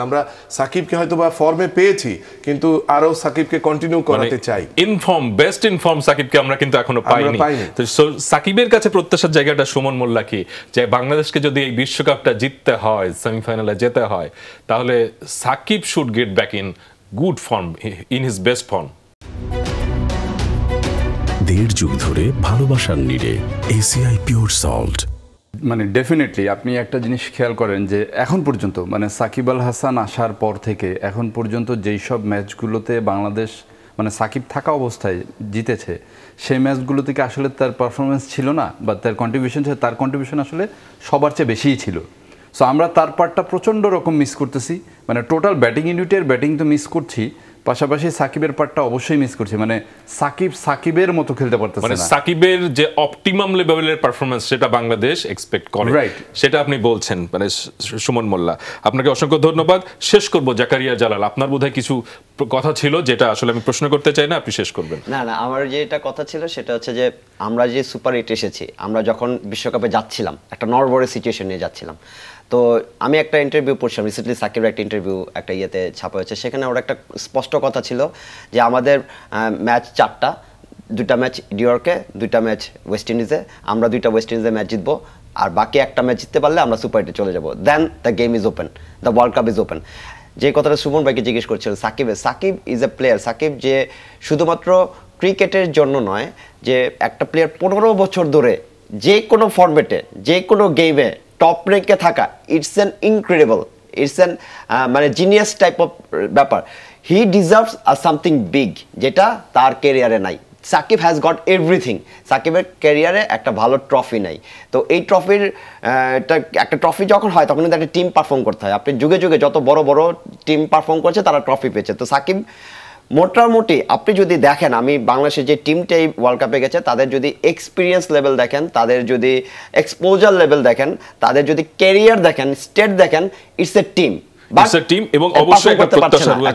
আমরা সাকিবকে হয়তো বা ফর্মে পেয়েছি, কিন্তু আরো সাকিবকে কন্টিনিউ করাতে চাই। বেস্ট ইনফর্ম সাকিবকে আমরা কিন্তু এখনো পাইনি। তো সাকিবের কাছে প্রত্যাশার জায়গাটা সুমন মোল্লা কি, যে বাংলাদেশকে যদি এই বিশ্বকাপটা জিততে হয়, সেমিফাইনালে যেতে হয়, তাহলে Shakib should get back in good form, in his best form. দেড় যুগ ধরে ভালোবাসার নিড়ে এসিআই পিওর সল্ট। মানে ডেফিনেটলি আপনি একটা জিনিস খেয়াল করেন যে এখন পর্যন্ত মানে সাকিব আল হাসান আসার পর থেকে এখন পর্যন্ত যেই সব ম্যাচগুলোতে বাংলাদেশ মানে সাকিব থাকা অবস্থায় জিতেছে, সেই ম্যাচগুলো থেকে আসলে তার পারফরমেন্স ছিল না, বা তার কন্ট্রিবিউশন ছিল, তার কন্ট্রিবিউশন আসলে সবার চেয়ে বেশিই ছিল। সো আমরা তার পার্টটা প্রচণ্ড রকম মিস করতেছি, মানে টোটাল ব্যাটিং ইউনিটের ব্যাটিং তো মিস করছি, পাশাপাশি সাকিবের পার্টটা অবশ্যই মিস করছি। মানে সাকিবের মতো খেলতে পারতেছে না, মানে সাকিবের যে অপটিমাম লেভেলের পারফরম্যান্স সেটা বাংলাদেশ এক্সপেক্ট করে, রাইট, সেটা আপনি বলছেন মানে সুমন মোল্লা। আপনাকে অসংখ্য ধন্যবাদ। শেষ করব জাকারিয়া জালাল, আপনার বোধহয় কিছু কথা ছিল যেটা আসলে আমি প্রশ্ন করতে চাই না, আপনি শেষ করবেন। না আমার যেটা কথা ছিল সেটা হচ্ছে যে আমরা যে সুপার 8 এসেছি, আমরা যখন বিশ্বকাপে যাচ্ছিলাম একটা নরবরে সিচুয়েশন নিয়ে যাচ্ছিলাম। তো আমি একটা ইন্টারভিউ পড়ছিলাম রিসেন্টলি, সাকিবের একটা ইন্টারভিউ একটা ইয়েতে ছাপা হয়েছে, সেখানে ওর একটা স্পষ্ট কথা ছিল যে আমাদের ম্যাচ 4টা, 2টা ম্যাচ নিউইয়র্কে, 2টা ম্যাচ ওয়েস্ট ইন্ডিজে, আমরা 2টা ওয়েস্ট ইন্ডিজে ম্যাচ জিতবো, আর বাকি একটা ম্যাচ জিততে পারলে আমরা সুপার 8-এ চলে যাবো, then the game is open, the world cup is open. যে কথাটা সুমন ভাইকে জিজ্ঞেস করছিলেন Shakib is a player, Shakib যে শুধুমাত্র ক্রিকেটের জন্য নয়, যে একটা প্লেয়ার 15 বছর ধরে যে কোনো ফরম্যাটে যে কোনো গেমে টপ র্যাঙ্কে থাকা, it's an incredible, it's an মানে জিনিয়াস টাইপ অফ ব্যাপার। হি ডিজার্ভস সামথিং বিগ, যেটা তার ক্যারিয়ারে নাই। Shakib has got everything. সাকিবের ক্যারিয়ারে একটা ভালো ট্রফি নাই, তো এই ট্রফির একটা ট্রফি যখন হয় তখন কিন্তু একটা টিম পারফর্ম করতে হয়। আপনি যুগে যুগে যত বড় বড় টিম পারফর্ম করছে তারা ট্রফি পেয়েছে, তো সাকিব মোটামুটি আপনি যদি দেখেন, আমি বাংলাদেশের যে টিমটাই ওয়ার্ল্ড কাপে গেছে তাদের যদি এক্সপিরিয়েন্স লেভেল দেখেন, তাদের যদি এক্সপোজার লেভেল দেখেন, তাদের যদি ক্যারিয়ার দেখেন, স্টেট দেখেন, ইটস এ টিম এবং অবশ্যই একটা প্রত্যাশা